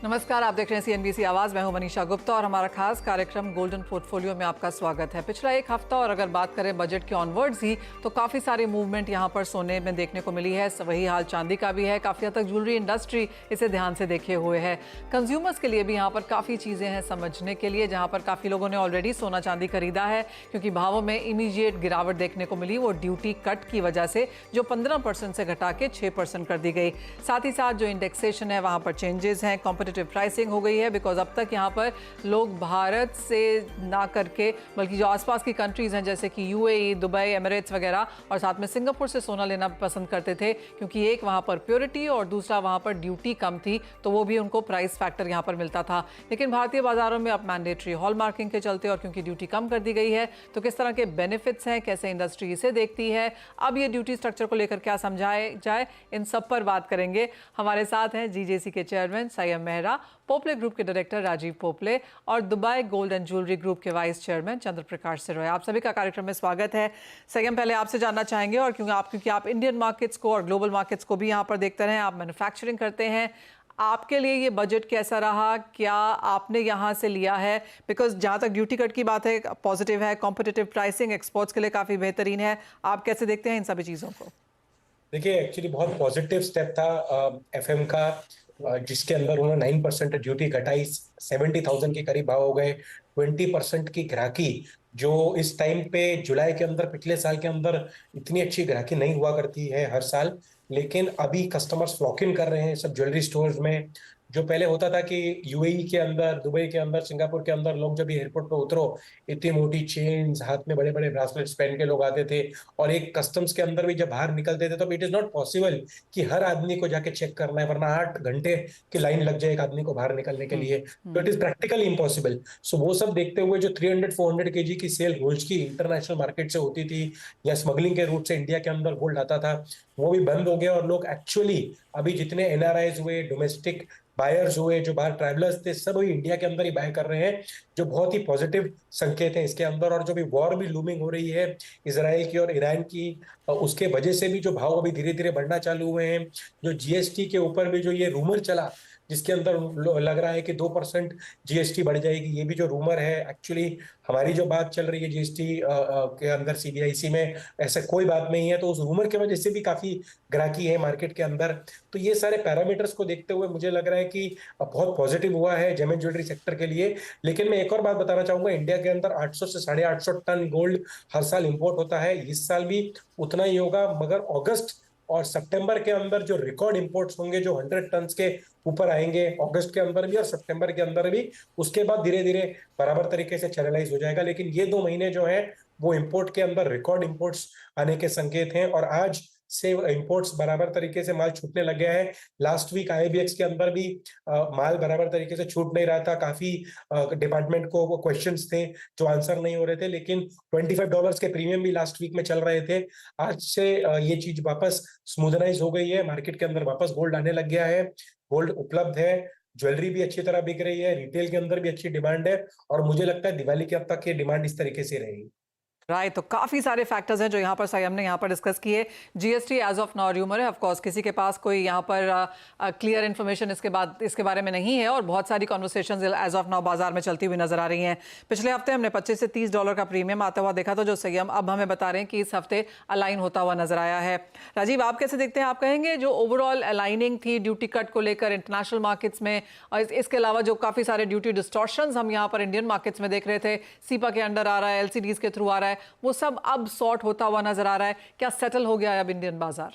नमस्कार, आप देख रहे हैं सीएनबीसी आवाज़। मैं हूं मनीषा गुप्ता और हमारा खास कार्यक्रम गोल्डन पोर्टफोलियो में आपका स्वागत है। पिछला एक हफ्ता और अगर बात करें बजट के ऑनवर्ड्स ही तो काफ़ी सारी मूवमेंट यहां पर सोने में देखने को मिली है। वही हाल चांदी का भी है। काफ़ी हद तक ज्वेलरी इंडस्ट्री इसे ध्यान से देखे हुए है। कंज्यूमर्स के लिए भी यहाँ पर काफ़ी चीज़ें हैं समझने के लिए, जहाँ पर काफ़ी लोगों ने ऑलरेडी सोना चांदी खरीदा है क्योंकि भावों में इमीडिएट गिरावट देखने को मिली, वो ड्यूटी कट की वजह से, जो 15% से घटा के 6% कर दी गई। साथ ही साथ जो इंडेक्सेशन है वहाँ पर चेंजेस हैं, कॉम्पिटिटिव प्राइसिंग हो गई है बिकॉज अब तक यहाँ पर लोग भारत से ना करके बल्कि जो आसपास की कंट्रीज़ हैं जैसे कि यूएई, दुबई, एमिरेट्स वगैरह और साथ में सिंगापुर से सोना लेना पसंद करते थे क्योंकि एक वहाँ पर प्योरिटी और दूसरा वहाँ पर ड्यूटी कम थी, तो वो भी उनको प्राइस फैक्टर यहाँ पर मिलता था। लेकिन भारतीय बाजारों में अब मैंडेटरी हॉल मार्किंग के चलते और क्योंकि ड्यूटी कम कर दी गई है तो किस तरह के बेनिफिट्स हैं, कैसे इंडस्ट्री इसे देखती है, अब ये ड्यूटी स्ट्रक्चर को लेकर क्या समझाया जाए, इन सब पर बात करेंगे। हमारे साथ हैं जीजेसी के चेयरमैन संयम मेहरा, पोपले ग्रुप के डायरेक्टर राजीव पोपले और Dubai gold and jewellery group के वाइस चेयरमैन चंद्र प्रकाश सिरोया। आप सभी का कार्यक्रम में स्वागत है। संयम, पहले आपसे जानना चाहेंगे और क्योंकि आप इंडियन मार्केट्स को और ग्लोबल मार्केट्स को भी यहाँ पर देखते रहे, आप मैन्युफैक्चरिंग करते हैं, आपके लिए ये बजट कैसा रहा, क्या आपने यहाँ से लिया है? बिकॉज जहाँ तक ड्यूटी कट की बात है पॉजिटिव है, कॉम्पिटिटिव प्राइसिंग एक्सपोर्ट्स के लिए काफ़ी बेहतरीन है, आप कैसे देखते हैं इन सभी चीज़ों को? देखिए, एक्चुअली बहुत पॉजिटिव स्टेप था एफएम का, जिसके अंदर उन्होंने 9% ड्यूटी घटाई, 70,000 के करीब भाव हो गए, 20% की ग्राहकी, जो इस टाइम पे जुलाई के अंदर पिछले साल के अंदर इतनी अच्छी ग्राहकी नहीं हुआ करती है हर साल। लेकिन अभी कस्टमर्स वॉक इन कर रहे हैं सब ज्वेलरी स्टोर्स में। जो पहले होता था कि यूएई के अंदर, दुबई के अंदर, सिंगापुर के अंदर लोग जब एयरपोर्ट पे उतरो, इतनी मोटी चेन्स, हाथ में बड़े बड़े ब्रासलेट्स पहन के लोग आते थे, और एक कस्टम्स के अंदर भी जब बाहर निकलते थे तो इट इज नॉट पॉसिबल कि हर आदमी को जाके चेक करना है, वरना 8 घंटे की लाइन लग जाए एक आदमी को बाहर निकलने के लिए। तो इट इज प्रैक्टिकली इम्पॉसिबल। सो वो सब देखते हुए जो 300-400 केजी की सेल गोल्ड की इंटरनेशनल मार्केट से होती थी या स्मगलिंग के रूट से इंडिया के अंदर गोल्ड आता था, वो भी बंद हो गया। और लोग एक्चुअली अभी जितने एनआरआईज हुए, डोमेस्टिक बायर्स हुए, जो बाहर ट्रैवलर्स थे, सब वही इंडिया के अंदर ही बाय कर रहे हैं, जो बहुत ही पॉजिटिव संकेत है इसके अंदर। और जो भी वॉर भी लूमिंग हो रही है इसराइल की और ईरान की, उसके वजह से भी जो भाव अभी धीरे धीरे बढ़ना चालू हुए हैं। जो जीएसटी के ऊपर भी जो ये रूमर चला, जिसके अंदर लग रहा है कि 2% जीएसटी बढ़ जाएगी, ये भी जो रूमर है, एक्चुअली हमारी जो बात चल रही है जीएसटी के अंदर सीबीआईसी में, ऐसा कोई बात नहीं है। तो उस रूमर की वजह से भी काफी ग्राहकी है मार्केट के अंदर। तो ये सारे पैरामीटर्स को देखते हुए मुझे लग रहा है कि बहुत पॉजिटिव हुआ है जेम एंड ज्वेलरी सेक्टर के लिए। लेकिन मैं एक और बात बताना चाहूंगा, इंडिया के अंदर 800 से 850 टन गोल्ड हर साल इंपोर्ट होता है, इस साल भी उतना ही होगा। मगर अगस्त और सितंबर के अंदर जो रिकॉर्ड इंपोर्ट्स होंगे, जो 100 टन के ऊपर आएंगे अगस्त के अंदर भी और सितंबर के अंदर भी, उसके बाद धीरे धीरे बराबर तरीके से चैनलाइज हो जाएगा। लेकिन ये 2 महीने जो है वो इंपोर्ट के अंदर रिकॉर्ड इंपोर्ट्स आने के संकेत हैं, और आज से इंपोर्ट्स बराबर तरीके से माल छूटने लग गया है। लास्ट वीक आईबीएक्स के अंदर भी माल बराबर तरीके से छूट नहीं रहा था। काफी डिपार्टमेंट को क्वेश्चंस थे जो आंसर नहीं हो रहे थे, लेकिन $25 के प्रीमियम भी लास्ट वीक में चल रहे थे। आज से ये चीज वापस स्मूथनाइज हो गई है, मार्केट के अंदर वापस गोल्ड आने लग गया है, गोल्ड उपलब्ध है, ज्वेलरी भी अच्छी तरह बिक रही है, रिटेल के अंदर भी अच्छी डिमांड है, और मुझे लगता है दिवाली के अब तक ये डिमांड इस तरीके से रहेगी। राइट, तो काफ़ी सारे फैक्टर्स हैं जो यहाँ पर संयम ने यहाँ पर डिस्कस किए। GST as of now rumour है, ऑफ कोर्स किसी के पास कोई यहाँ पर क्लियर इन्फॉर्मेशन इसके बारे में नहीं है, और बहुत सारी कॉन्वर्सेशंस एज ऑफ नाउ बाजार में चलती हुई नजर आ रही हैं। पिछले हफ्ते हमने $25 से $30 का प्रीमियम आता हुआ देखा था, जो संयम अब हमें बता रहे हैं कि इस हफ्ते अलाइन होता हुआ नजर आया है। राजीव, आप कैसे देखते हैं? आप कहेंगे जो ओवरऑल अलाइनिंग थी ड्यूटी कट को लेकर इंटरनेशनल मार्केट्स में, और इसके अलावा जो काफ़ी सारे ड्यूटी डिस्टॉर्शंस हम यहाँ पर इंडियन मार्केट्स में देख रहे थे, सीपा के अंडर आ रहा है, एलसीडीज के थ्रू आ रहा है, वो सब अब सॉर्ट होता हुआ नजर आ रहा है, क्या सेटल हो गया है अब इंडियन बाजार?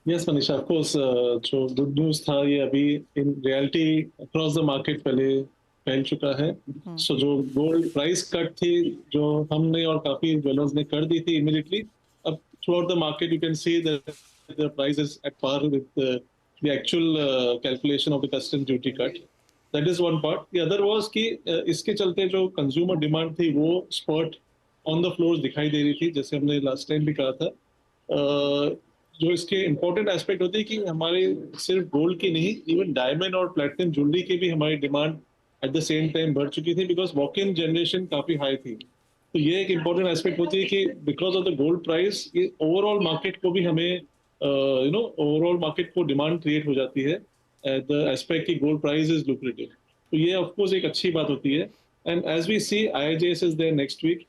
यस मनीषा, ऑफ कोर्स जो गुड न्यूज था ये अभी in reality across the market पहले फैल चुका है। सो जो गोल्ड प्राइस कट थी जो हमने और काफी ज्वेलर्स ने कर दी थी इमीडिएटली, अब throughout the market you can see that the price is at par with the actual calculation of the custom duty cut. That is one part. The other was कि इसके चलते जो consumer demand थी वो spot on the floor दिखाई दे रही थी, जैसे हमने लास्ट टाइम भी कहा था। जो इसके इम्पोर्टेंट एस्पेक्ट होती है कि हमारे सिर्फ गोल्ड की नहीं, इवन डायमंड और प्लेटिनम ज्वेलरी की भी हमारी demand at the same time बढ़ चुकी थी, बिकॉज वॉक इन जनरेशन काफी हाई थी। तो ये एक इम्पोर्टेंट एस्पेक्ट होती है कि because of the gold price ये ओवरऑल मार्केट को भी हमें ओवरऑल मार्केट को डिमांड क्रिएट हो जाती है। द एस्पेक्ट की गोल्ड प्राइस इज लुक्रेटिव, तो ये ऑफ कोर्स एक अच्छी बात होती है। And as we see IIJS is there next week,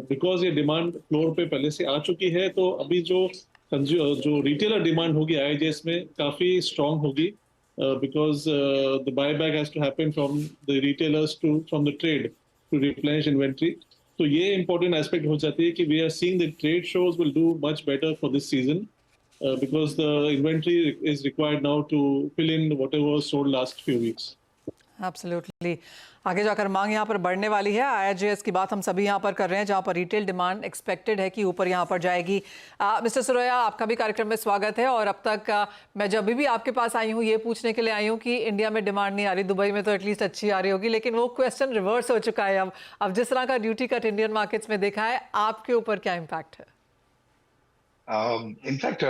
because ये डिमांड फ्लोर पे पहले से आ चुकी है, तो अभी जो रिटेलर डिमांड होगी IIJS में काफी स्ट्रांग होगी, because the buyback has to happen from the retailers from the trade to replenish inventory. तो ये important aspect हो जाती है कि we are seeing the trade shows will do much better for this season, because the inventory is required now to fill in whatever was sold last few weeks. Absolutely. आगे जाकर मांग यहाँ पर बढ़ने वाली है। IIJS की बात हम सभी यहाँ पर कर रहे हैं, जहाँ पर रिटेल डिमांड एक्सपेक्टेड है कि ऊपर यहाँ पर जाएगी। मिस्टर सुरैया, आपका भी कार्यक्रम में स्वागत है। और अब तक मैं जब भी आपके पास आई हूँ ये पूछने के लिए आई हूँ कि इंडिया में डिमांड नहीं आ रही, दुबई में तो एटलीस्ट अच्छी आ रही होगी, लेकिन वो क्वेश्चन रिवर्स हो चुका है। अब जिस तरह का ड्यूटी कट इंडियन मार्केट्स में देखा है, आपके ऊपर क्या इम्पैक्ट है? इनफैक्ट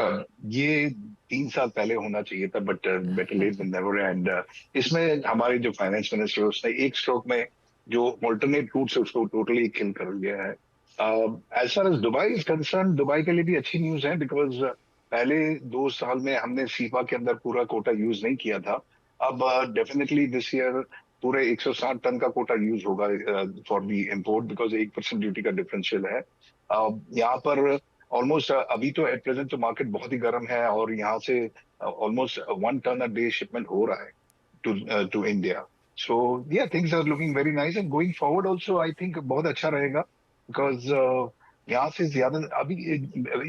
ये 3 साल पहले होना चाहिए था, but better late than never. And इसमें हमारे जो फाइनेंस मिनिस्टर उसने एक स्ट्रोक में जो ऑल्टरनेट रूट है उसको टोटली किल कर दिया है। As far as Dubai is concern, Dubai के लिए भी अच्छी न्यूज है, बिकॉज पहले 2 साल में हमने सीपा के अंदर पूरा कोटा यूज नहीं किया था। अब डेफिनेटली दिस ईयर पूरे 160 टन का कोटा यूज होगा for the import, because 1% duty का डिफरेंशियल है। यहाँ पर ऑलमोस्ट अभी तो एट प्रेजेंट तो मार्केट बहुत ही गर्म है, और यहाँ से almost 1 ton a day shipment हो रहा है to India. So yeah things are looking very nice, and going forward also I think बहुत अच्छा रहेगा, बिकॉज यहाँ से ज्यादा अभी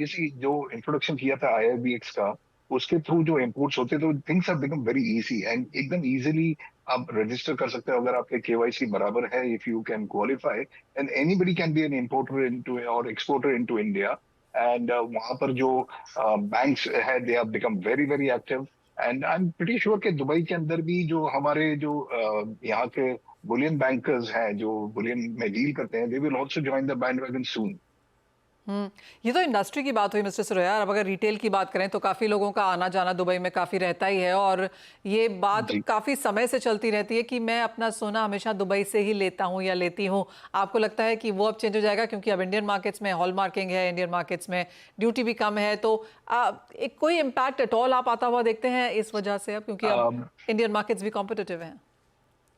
इसी जो इंट्रोडक्शन किया था IRBX का, उसके थ्रू जो इम्पोर्ट्स होते तो things have become very easy, and एकदम इजीली आप रजिस्टर कर सकते हो अगर आपके KYC बराबर है। If you can qualify, and anybody can be N importer into और एक्सपोर्टर इनटू इंडिया। एंड वहां पर जो बैंक्स है they have become very very active, and I am pretty sure कि दुबई के अंदर भी जो हमारे जो यहाँ के बुलियन बैंकर्स हैं जो बुलियन में डील करते हैं, they will also join the bandwagon soon. ये तो इंडस्ट्री की बात हुई मिस्टर सुरैया। अब अगर रिटेल की बात करें तो काफ़ी लोगों का आना जाना दुबई में काफ़ी रहता ही है, और ये बात काफ़ी समय से चलती रहती है कि मैं अपना सोना हमेशा दुबई से ही लेता हूँ या लेती हूँ। आपको लगता है कि वो अब चेंज हो जाएगा, क्योंकि अब इंडियन मार्केट्स में हॉल मार्किंग है, इंडियन मार्केट्स में ड्यूटी भी कम है, तो एक कोई इम्पैक्ट एट ऑल आप आता हुआ देखते हैं इस वजह से अब, क्योंकि अब इंडियन मार्केट्स भी कॉम्पिटिटिव हैं?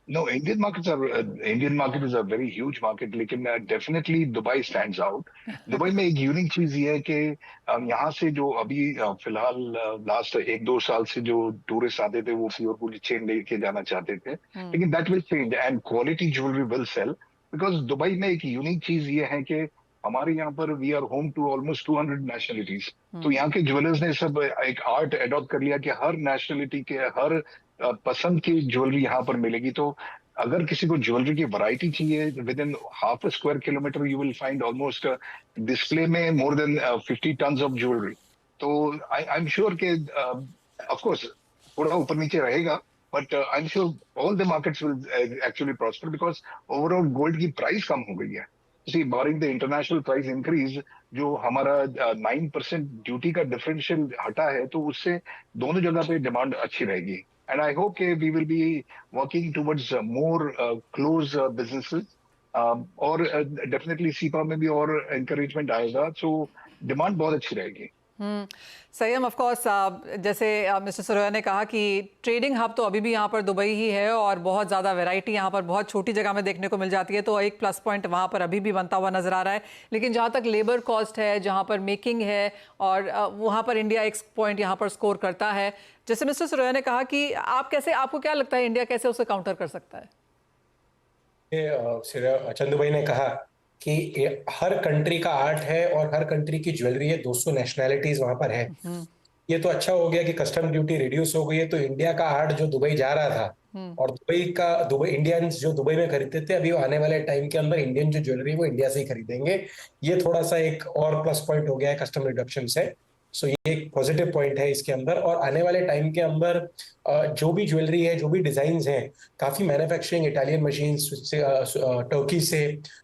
No, Indian market is a very huge market, लेकिन definitely Dubai stands out. Dubai में एक यूनिक चीज ये है कि यहाँ से जो अभी फिलहाल लास्ट 1-2 साल से जो टूरिस्ट आते थे वो प्योर गोल्ड चेन लेके जाना चाहते थे, लेकिन that will change and quality jewellery will sell, because Dubai में एक यूनिक चीज ये है कि हमारे यहाँ पर we are home to almost 200 nationalities. तो यहाँ के ज्वेलर्स ने सब एक आर्ट एडॉप्ट कर लिया कि हर नेशनलिटी के हर पसंद की ज्वेलरी यहाँ पर मिलेगी। तो अगर किसी को ज्वेलरी की वैरायटी चाहिए, with in half square kilometre you will find almost display में more than 50 tons of jewellery. तो आई एम श्योर के ऑफ कोर्स थोड़ा ऊपर नीचे रहेगा, but I am sure all the markets will actually prosper, because overall gold की price कम हो गई है। See barring the international price increase, जो हमारा 9% ड्यूटी का डिफरेंशियल हटा है, तो उससे दोनों जगह पे डिमांड अच्छी रहेगी। And I hope we will be working towards more close businesses, और definitely सीपा में भी और encouragement आएगा, so demand बहुत अच्छी रहेगी। संयम, ऑफ कोर्स जैसे मिस्टर सुरैया ने कहा कि ट्रेडिंग हब तो अभी भी यहाँ पर दुबई ही है, और बहुत ज़्यादा वैरायटी यहाँ पर बहुत छोटी जगह में देखने को मिल जाती है, तो एक प्लस पॉइंट वहाँ पर अभी भी बनता हुआ नजर आ रहा है। लेकिन जहाँ तक लेबर कॉस्ट है, जहाँ पर मेकिंग है, और वहाँ पर इंडिया एक पॉइंट यहाँ पर स्कोर करता है। जैसे मिस्टर सुरैया ने कहा कि आपको क्या लगता है इंडिया कैसे उसे काउंटर कर सकता है? चंदू भाई ने कहा कि हर कंट्री का आर्ट है और हर कंट्री की ज्वेलरी है, 200 नेशनैलिटीज वहां पर है। ये तो अच्छा हो गया कि कस्टम ड्यूटी रिड्यूस हो गई है, तो इंडिया का आर्ट जो दुबई जा रहा था और दुबई इंडियंस जो दुबई में खरीदते थे, अभी आने वाले टाइम के अंदर इंडियन जो ज्वेलरी वो इंडिया से ही खरीदेंगे। ये थोड़ा सा एक और प्लस पॉइंट हो गया है कस्टम रिडक्शन से। सो ये एक पॉजिटिव पॉइंट है इसके अंदर। और आने वाले टाइम के अंदर जो भी ज्वेलरी है, जो भी डिजाइन्स हैं, काफी मैन्युफैक्चरिंग इटालियन मशीन से, टर्की से,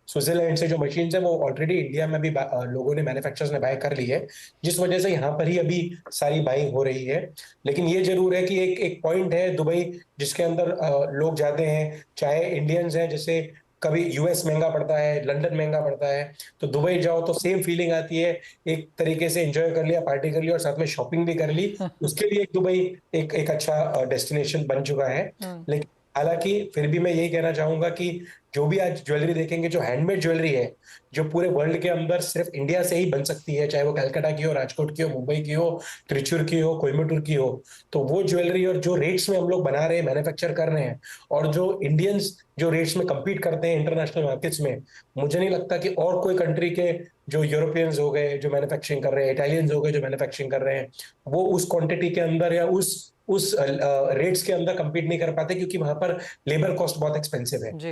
स्विट्जरलैंड से जो मशीन्स हैं वो ऑलरेडी इंडिया में भी लोगों ने, मैन्युफैक्चरर्स ने बाय कर ली है, जिस वजह से यहाँ पर ही अभी सारी बाइंग हो रही है। लेकिन ये जरूर है कि एक पॉइंट है दुबई जिसके अंदर लोग जाते हैं, चाहे इंडियंस हैं, जैसे कभी यूएस महंगा पड़ता है, लंदन महंगा पड़ता है, तो दुबई जाओ तो सेम फीलिंग आती है, एक तरीके से एंजॉय कर लिया, पार्टी कर ली और साथ में शॉपिंग भी कर ली। उसके लिए दुबई एक एक अच्छा डेस्टिनेशन बन चुका है। लेकिन हालांकि फिर भी मैं यही कहना चाहूंगा कि जो भी आज ज्वेलरी देखेंगे, जो हैंडमेड ज्वेलरी है, जो पूरे वर्ल्ड के अंदर सिर्फ इंडिया से ही बन सकती है, चाहे वो कलकत्ता की हो, राजकोट की हो, मुंबई की हो, त्रिचुर की हो, कोयम्बटूर की हो, तो वो ज्वेलरी और जो रेट्स में हम लोग बना रहे हैं, मैन्युफैक्चर कर रहे हैं, और जो इंडियंस जो रेट्स में compete करते हैं इंटरनेशनल मार्केट्स में, मुझे नहीं लगता कि और कोई कंट्री के जो यूरोपियंस हो गए जो मैन्युफैक्चरिंग कर रहे हैं, इटालियंस हो गए जो मैन्युफैक्चरिंग कर रहे हैं, वो उस क्वांटिटी के अंदर या उस रेट्स के अंदर compete नहीं कर पाते, क्योंकि वहां पर लेबर कॉस्ट बहुत एक्सपेंसिव है। जी।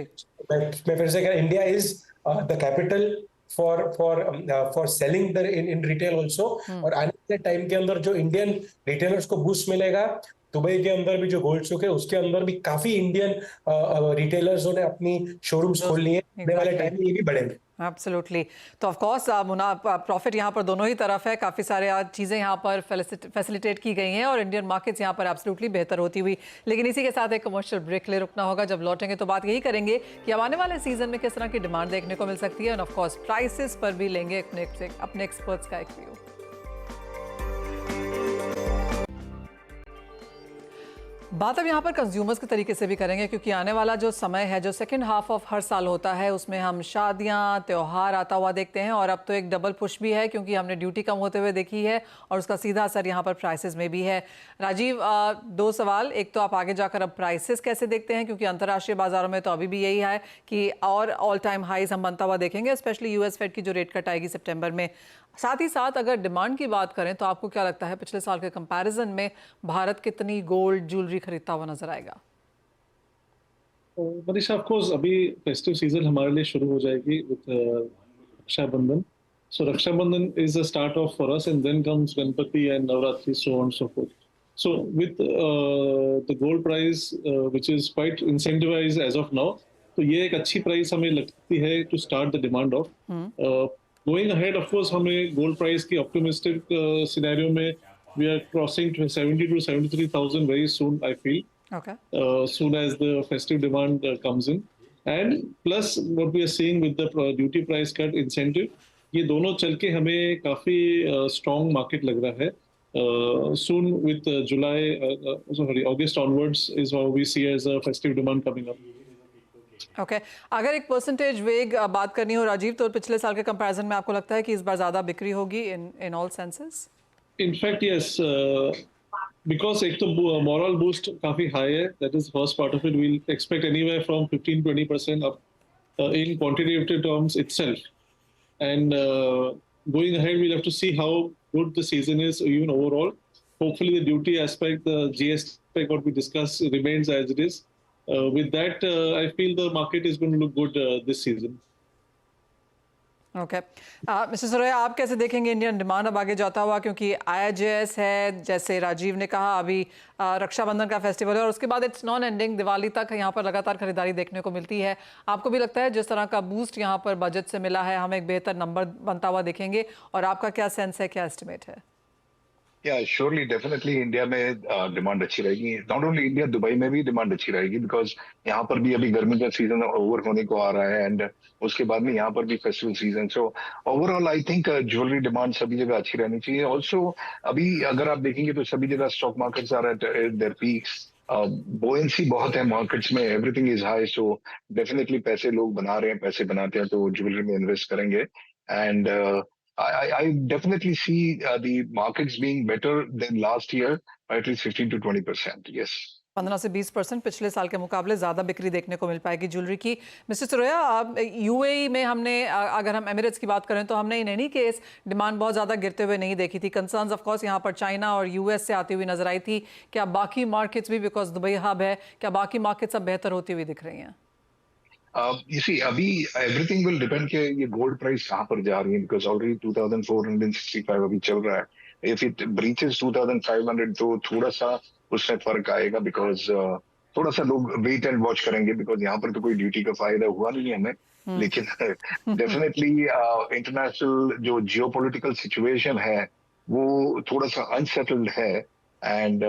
मैं फिर से कह रहा, India is the capital for selling the in retail also. और आने वाले टाइम के अंदर जो इंडियन रिटेलर्स को बूस्ट मिलेगा, दुबई के अंदर भी जो गोल्ड सुक है उसके अंदर भी काफी इंडियन रिटेलर्स ने अपनी शोरूम्स खोल ली है, आने वाले टाइम में ये भी बढ़ेंगे। एब्सोल्युटली। तो ऑफ कोर्स प्रॉफिट यहाँ पर दोनों ही तरफ है, काफ़ी सारे आज चीज़ें यहाँ पर फैसिलिटेट की गई हैं और इंडियन मार्केट्स यहाँ पर एब्सोल्युटली बेहतर होती हुई। लेकिन इसी के साथ एक कमर्शियल ब्रेक ले रुकना होगा। जब लौटेंगे तो बात यही करेंगे कि अब आने वाले सीजन में किस तरह की डिमांड देखने को मिल सकती है, और ऑफ कोर्स प्राइसेस पर भी लेंगे अपने एक्सपर्ट्स का एक व्यू। बात अब यहाँ पर कंज्यूमर्स के तरीके से भी करेंगे, क्योंकि आने वाला जो समय है, जो सेकंड हाफ ऑफ हर साल होता है, उसमें हम शादियाँ, त्यौहार आता हुआ देखते हैं, और अब तो एक डबल पुश भी है क्योंकि हमने ड्यूटी कम होते हुए देखी है और उसका सीधा असर यहाँ पर प्राइसेस में भी है। राजीव, दो सवाल। एक तो आप आगे जाकर अब प्राइसेस कैसे देखते हैं, क्योंकि अंतर्राष्ट्रीय बाजारों में तो अभी भी यही है कि और ऑल टाइम हाईज हम बनता हुआ देखेंगे, स्पेशली यूएस फेड की जो रेट कट आएगी सितंबर में। साथ ही साथ अगर डिमांड की बात करें तो आपको क्या लगता है पिछले साल के कंपैरिजन में भारत कितनी गोल्ड ज्वेलरी खरीदता हुआ नजर आएगा? मनीषा, ऑफ कोर्स अभी फेस्टिव सीजन हमारे लिए शुरू हो जाएगी with Rakshabandhan. So Rakshabandhan is the start of for us, and then comes Ganpati and Navratri, so on and so forth. So with the gold price, which is quite incentivized as of now, तो ये एक अच्छी price हमें लगती है to start the demand of. Going ahead, of course, हमें gold price की optimistic scenario में we are crossing to 70 to 73,000 very soon, I feel. Okay. Soon as the festive demand comes in, and plus what we are seeing with the duty price cut incentive, ये दोनों चल के हमें काफी strong market लग रहा है. Soon with August onwards is how we see as a festive demand coming up. Okay. अगर एक परसेंटेज वेग बात करनी हो राजीव, तो पिछले साल के कंपैरिजन में आपको लगता है कि इस बार ज्यादा बिक्री होगी in all senses? In fact, yes. Because एक तो moral boost काफी high है, that is first part of it. We'll expect anywhere from 15-20% up in quantitative terms itself. And going ahead, we'll have to see how good the season is even overall. Hopefully, the duty aspect, the GST aspect, what we discussed, remains as it is. With that, I feel the market is going to look good this season. Okay mister Suraiya, आप कैसे देखेंगे Indian demand अब आगे जाता हुआ, क्योंकि IIJS है, जैसे राजीव ने कहा, अभी रक्षाबंधन का फेस्टिवल है और उसके बाद इट्स नॉन एंडिंग, दिवाली तक यहाँ पर लगातार खरीदारी देखने को मिलती है। आपको भी लगता है जिस तरह का बूस्ट यहाँ पर बजट से मिला है, हम एक बेहतर नंबर बनता हुआ देखेंगे, और आपका क्या सेंस है, क्या एस्टिमेट है? या श्योरली डेफिनेटली इंडिया में डिमांड अच्छी रहेगी. नॉट ओनली इंडिया, दुबई में भी डिमांड अच्छी रहेगी, बिकॉज यहाँ पर भी अभी गर्मी का सीजन ओवर होने को आ रहा है, एंड उसके बाद में यहाँ पर भी festival season. So overall I think jewellery demand सभी जगह अच्छी रहनी चाहिए. ऑल्सो अभी अगर आप देखेंगे तो सभी जगह stock markets are at their peaks. Buoyancy बहुत है मार्केट्स में, everything is high. So definitely पैसे लोग बना रहे हैं, पैसे बनाते हैं तो ज्वेलरी में इन्वेस्ट करेंगे. And I definitely see the markets being better than last year by at least 15 to 20%. Yes. 15 से 20% पिछले साल के मुकाबले ज्यादा बिक्री देखने को मिल पाएगी ज्वेलरी की। मिस्टर सुरैया, आप UAE में हमने, अगर हम एमिरेट्स की बात करें तो हमने इन एनी केस डिमांड बहुत ज्यादा गिरते हुए नहीं देखी थी। कंसर्न्स ऑफ कोर्स यहाँ पर चाइना और US से आती हुई नजर आई थी। क्या बाकी मार्केट्स भी, बिकॉज दुबई हब है, क्या बाकी मार्केट्स अब बेहतर होती हुई दिख रही हैं? You see, अभी everything will depend कि ये गोल्ड प्राइस कहाँ पर जा रही है, because already 2465 अभी चल रहा है. If it breaches 2500 तो थोड़ा सा उसमें फर्क आएगा, because थोड़ा सा लोग वेट एंड वॉच करेंगे, because यहाँ पर तो कोई ड्यूटी का फायदा हुआ नहीं है हमें. लेकिन डेफिनेटली इंटरनेशनल जो जियोपॉलिटिकल सिचुएशन है वो थोड़ा सा अनसेटल्ड है, एंड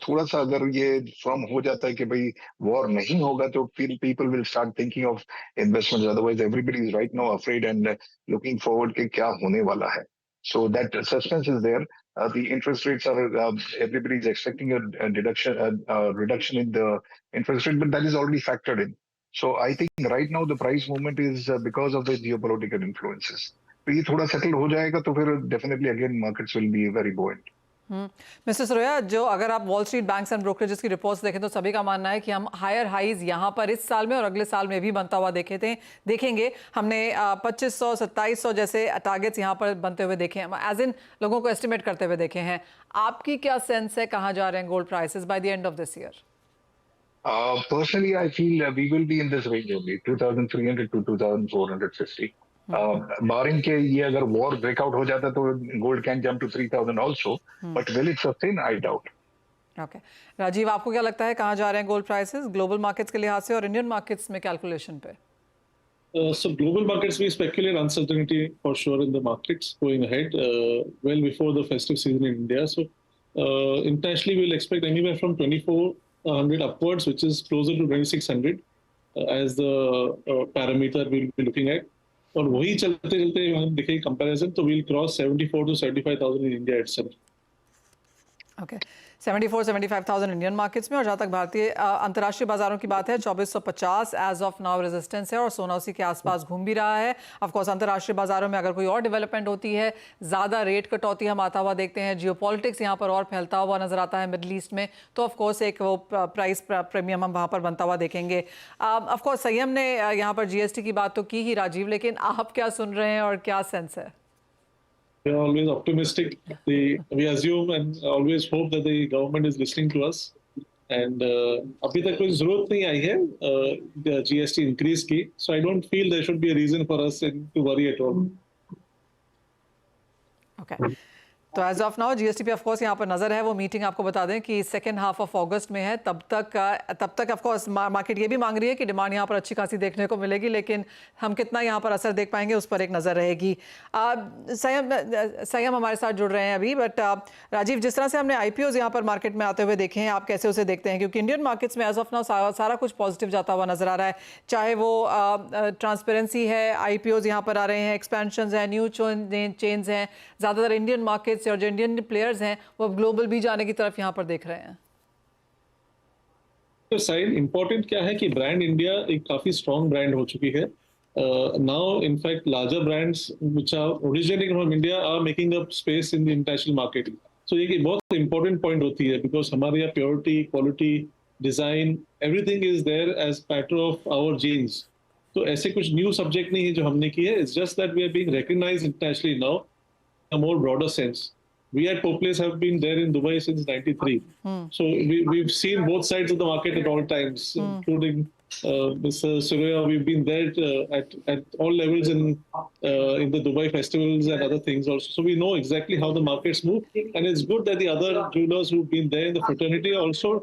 थोड़ा सा अगर ये फर्म हो जाता है कि भाई वॉर नहीं होगा तो फिर people will start thinking of investment, otherwise everybody is right now afraid and looking forward कि क्या होने वाला है. So that suspense is there. The interest rates are everybody is expecting a reduction in the interest rate, but that is already factored in. So I think right now the price movement is because of the geopolitical influences. तो ये थोड़ा settle हो जाएगा तो फिर definitely again markets will be very buoyant. Mister Suraiya, जो अगर आप Wall Street banks and brokerages की रिपोर्ट्स देखें तो सभी का मानना है कि हम हायर हाईज यहाँ पर इस साल में और अगले साल में भी बनता हुआ देखेंगे. हमने 2500 2700 जैसे टारगेट्स यहाँ पर बनते हुए देखे हैं, एज इन लोगों को एस्टिमेट करते हुए देखे हैं. आपकी क्या सेंस है कहाँ जा रहे हैं gold prices by the end of this year? Personally, I feel we will be in this range only, 2,300 to 2,450. Barring के ये अगर वॉर ब्रेकआउट हो जाता तो gold can jump to 3,000 also, but will it sustain? I doubt. Okay, Rajiv, आपको क्या लगता है कहाँ जा रहे हैं गोल्ड प्राइसेस ग्लोबल मार्केट्स के लिहाज से और इंडियन मार्केट्स में कैलकुलेशन पे? So global markets, we speculate uncertainty for sure in the markets going ahead, well before the festive season in India. So internationally, we'll expect anywhere from 2,400 upwards, which is closer to 2,600 as the parameter we'll be looking at. और वही चलते चलते हम देखें comparison तो we'll cross 74 to 75,000 in India itself. Okay, 74-75,000 Indian markets में. और जहाँ तक भारतीय अंतर्राष्ट्रीय बाजारों की बात है 2450 एज ऑफ नाउ रेजिस्टेंस है और सोना उसी के आसपास घूम भी रहा है. ऑफ कोर्स अंतर्राष्ट्रीय बाजारों में अगर कोई और डेवलपमेंट होती है, ज़्यादा रेट कटौती हम आता हुआ देखते हैं, जियोपॉलिटिक्स यहाँ पर और फैलता हुआ नजर आता है मिडल ईस्ट में, तो ऑफ कोर्स एक वो प्राइस प्रीमियम हम वहाँ पर बनता हुआ देखेंगे. ऑफ कोर्स संयम ने यहाँ पर GST की बात तो की ही राजीव, लेकिन आप क्या सुन रहे हैं और क्या सेंस है? We are always optimistic. We assume and always hope that the government is listening to us. And अभी तक कोई जरूरत नहीं आई है GST increase की, so I don't feel there should be a reason for us to worry at all. Okay. तो as of now GST पे of course यहाँ पर नज़र है. वो मीटिंग आपको बता दें कि सेकेंड हाफ ऑफ अगस्त में है. तब तक ऑफ कोर्स मार्केट ये भी मांग रही है कि डिमांड यहाँ पर अच्छी खासी देखने को मिलेगी, लेकिन हम कितना यहाँ पर असर देख पाएंगे उस पर एक नज़र रहेगी. संयम हमारे साथ जुड़ रहे हैं अभी, बट राजीव, जिस तरह से हमने IPOs यहाँ पर मार्केट में आते हुए देखे हैं, आप कैसे उसे देखते हैं? क्योंकि इंडियन मार्केट्स में एज ऑफ नाउ सारा कुछ पॉजिटिव जाता हुआ नजर आ रहा है, चाहे वो ट्रांसपेरेंसी है, IPOs यहाँ पर आ रहे हैं, एक्सपेंशन है, न्यू चेन्स हैं, ज़्यादातर इंडियन मार्केट्स और जो इंडियन प्लेयर्स हैं वो ग्लोबल भी जाने की तरफ यहाँ पर देख रहे हैं. तो साइड इम्पोर्टेंट क्या है कि ब्रांड इंडिया एक काफी स्ट्रॉन्ग ब्रांड हो चुकी है. Now in fact larger brands which are originating from India are making up space in the international market. So ये बहुत इंपॉर्टेंट पॉइंट होती है बिकॉज हमारे यहाँ purity, quality, design, everything is there as matter of our genes. तो ऐसे कुछ new subject नहीं है जो हमने की है. It's just that we are being recognised internationally now in a more broader sense. We at Poplace have been there in Dubai since '93. So we've seen both sides of the market at all times, including Mr. Surya. We've been there at all levels in the Dubai festivals and other things also. So we know exactly how the markets move. And it's good that the other jewelers who've been there in the fraternity are also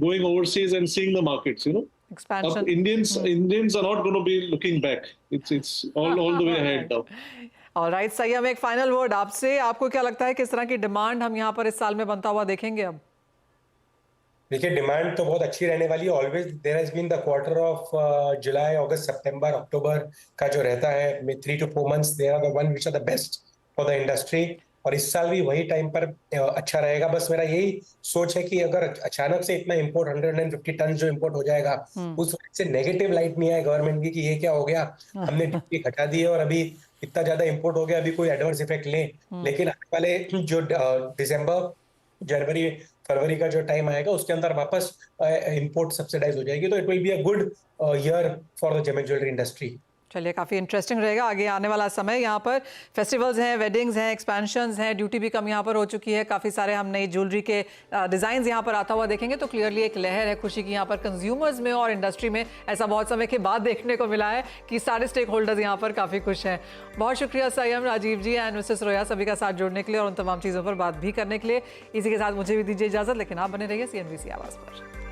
going overseas and seeing the markets, you know. Expansion. Indians are not going to be looking back. It's all the way ahead now. Alright, सही. हम एक final word आपसे, आपको क्या लगता है किस तरह की डिमांड हम यहाँ पर इस साल में बनता हुआ देखेंगे? अब देखिए, डिमांड तो बहुत अच्छी रहने वाली है. Always there has been the quarter of July, August, September, October का जो रहता है 3 to 4 months, they are the one which are the best for the industry. और इस साल भी वही टाइम पर अच्छा रहेगा. बस मेरा यही सोच है कि अगर अचानक से इतना इंपोर्ट 150 टन जो इंपोर्ट हो जाएगा, उस वजह से नेगेटिव लाइट नहीं आए गवर्नमेंट की कि ये क्या हो गया, हमने ड्यूटी घटा दी है और अभी इतना ज्यादा इंपोर्ट हो गया, अभी कोई एडवर्स इफेक्ट ले. लेकिन आने वाले जो दिसंबर, जनवरी, फरवरी का जो टाइम आएगा उसके अंदर वापस इंपोर्ट सब्सिडाइज हो जाएगी. तो it will be a good year for the gem jewellery industry. चलिए, काफ़ी इंटरेस्टिंग रहेगा आगे आने वाला समय. यहाँ पर फेस्टिवल्स हैं, वेडिंग्स हैं, एक्सपेंशंस हैं, ड्यूटी भी कम यहाँ पर हो चुकी है. काफ़ी सारे हम नई ज्वेलरी के डिज़ाइंस यहाँ पर आता हुआ देखेंगे. तो क्लियरली एक लहर है खुशी की यहाँ पर कंज्यूमर्स में और इंडस्ट्री में. ऐसा बहुत समय के बाद देखने को मिला है कि सारे स्टेक होल्डर्स यहाँ पर काफ़ी खुश हैं. बहुत शुक्रिया संयम, राजीव जी एंड मिस्टर सुरैया सभी का साथ जोड़ने के लिए और उन तमाम चीज़ों पर बात भी करने के लिए. इसी के साथ मुझे भी दीजिए इजाज़त, लेकिन आप बने रहिए CNBC आवाज़ पर.